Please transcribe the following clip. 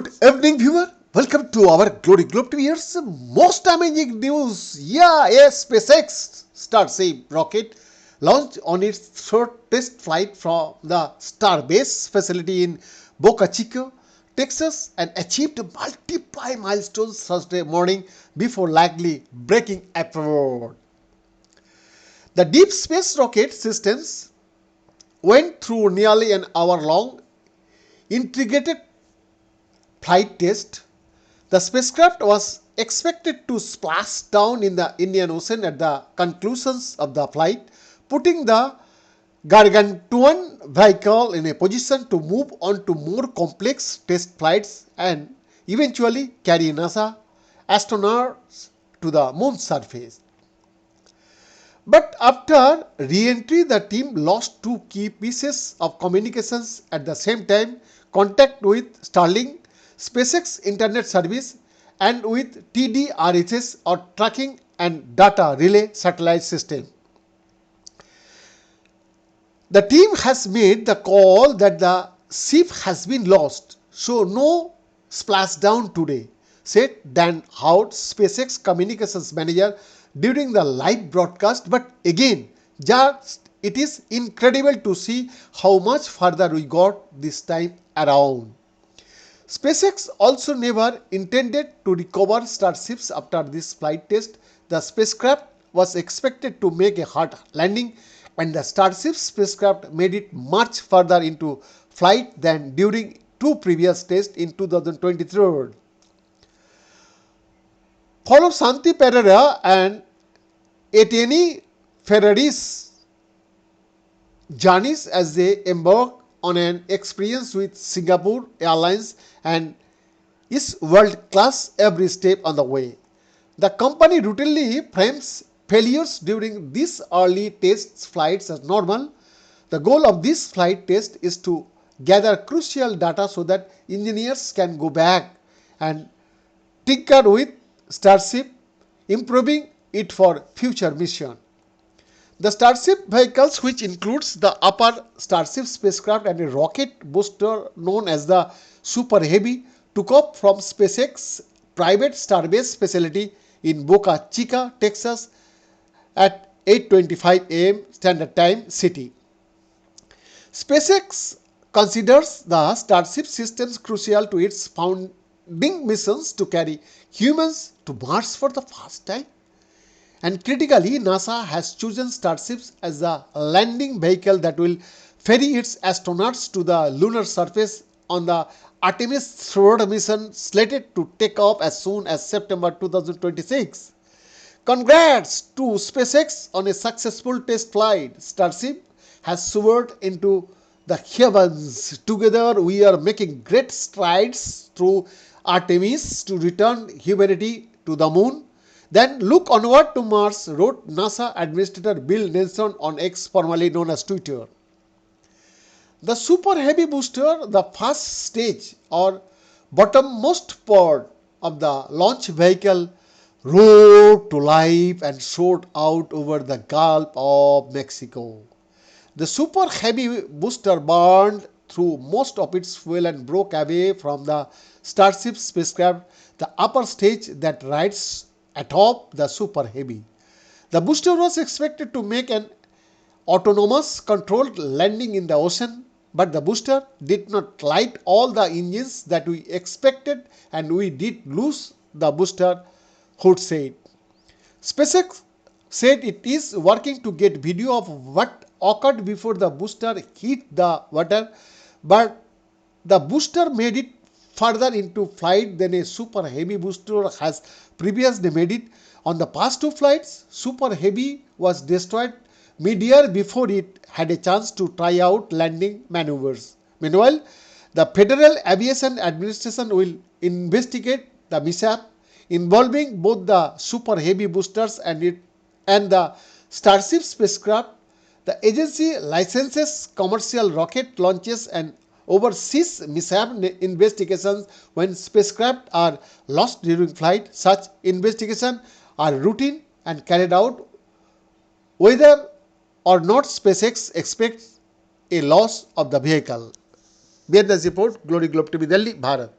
Good evening, viewer. Welcome to our Glory Globe TV. Here's most amazing news. SpaceX Starship rocket launched on its third test flight from the Starbase facility in Boca Chica, Texas, and achieved multiple milestones Thursday morning before likely breaking apart. The deep space rocket systems went through nearly an hour-long integrated flight test. The spacecraft was expected to splash down in the Indian Ocean at the conclusions of the flight, putting the gargantuan vehicle in a position to move on to more complex test flights and eventually carry NASA astronauts to the moon's surface. But after re-entry, the team lost two key pieces of communications at the same time: contact with Starlink, SpaceX internet service, and with TDRHS or tracking and data relay satellite system. The team has made the call that the ship has been lost, so no splashdown today, said Dan Howard, SpaceX communications manager, during the live broadcast. But again, it is incredible to see how much further we got this time around. SpaceX also never intended to recover Starships after this flight test. The spacecraft was expected to make a hard landing, and the Starship spacecraft made it much further into flight than during two previous tests in 2023. Follow Santi Pereira and Etienne Ferrari's journeys as they embark on an experience with Singapore Airlines and is world-class every step on the way. The company routinely frames failures during these early test flights as normal. The goal of this flight test is to gather crucial data so that engineers can go back and tinker with Starship, improving it for future mission. The Starship vehicles, which includes the upper Starship spacecraft and a rocket booster known as the Super Heavy, took off from SpaceX's private Starbase facility in Boca Chica, Texas at 8:25 a.m. Standard Time City. SpaceX considers the Starship systems crucial to its founding missions to carry humans to Mars for the first time. And critically, NASA has chosen Starships as the landing vehicle that will ferry its astronauts to the lunar surface on the Artemis 3rd mission, slated to take off as soon as September 2026. Congrats to SpaceX on a successful test flight. Starship has soared into the heavens. Together, we are making great strides through Artemis to return humanity to the moon. Then look onward to Mars, wrote NASA Administrator Bill Nelson on X, formerly known as Twitter. The Super Heavy booster, the first stage or bottommost part of the launch vehicle, roared to life and soared out over the Gulf of Mexico. The Super Heavy booster burned through most of its fuel and broke away from the Starship spacecraft, the upper stage that rides atop the Super Heavy. The booster was expected to make an autonomous controlled landing in the ocean, but the booster did not light all the engines that we expected, and we did lose the booster, Hood said. SpaceX said it is working to get video of what occurred before the booster hit the water, but the booster made it further into flight than a Super Heavy booster has previously made it. On the past two flights, Super Heavy was destroyed mid-air before it had a chance to try out landing maneuvers. Meanwhile, the Federal Aviation Administration will investigate the mishap involving both the Super Heavy boosters and the Starship spacecraft. The agency licenses commercial rocket launches and oversees mishap investigations when spacecraft are lost during flight. Such investigations are routine and carried out whether or not SpaceX expects a loss of the vehicle. Business Report, Glory Globe TV, Delhi, Bharat.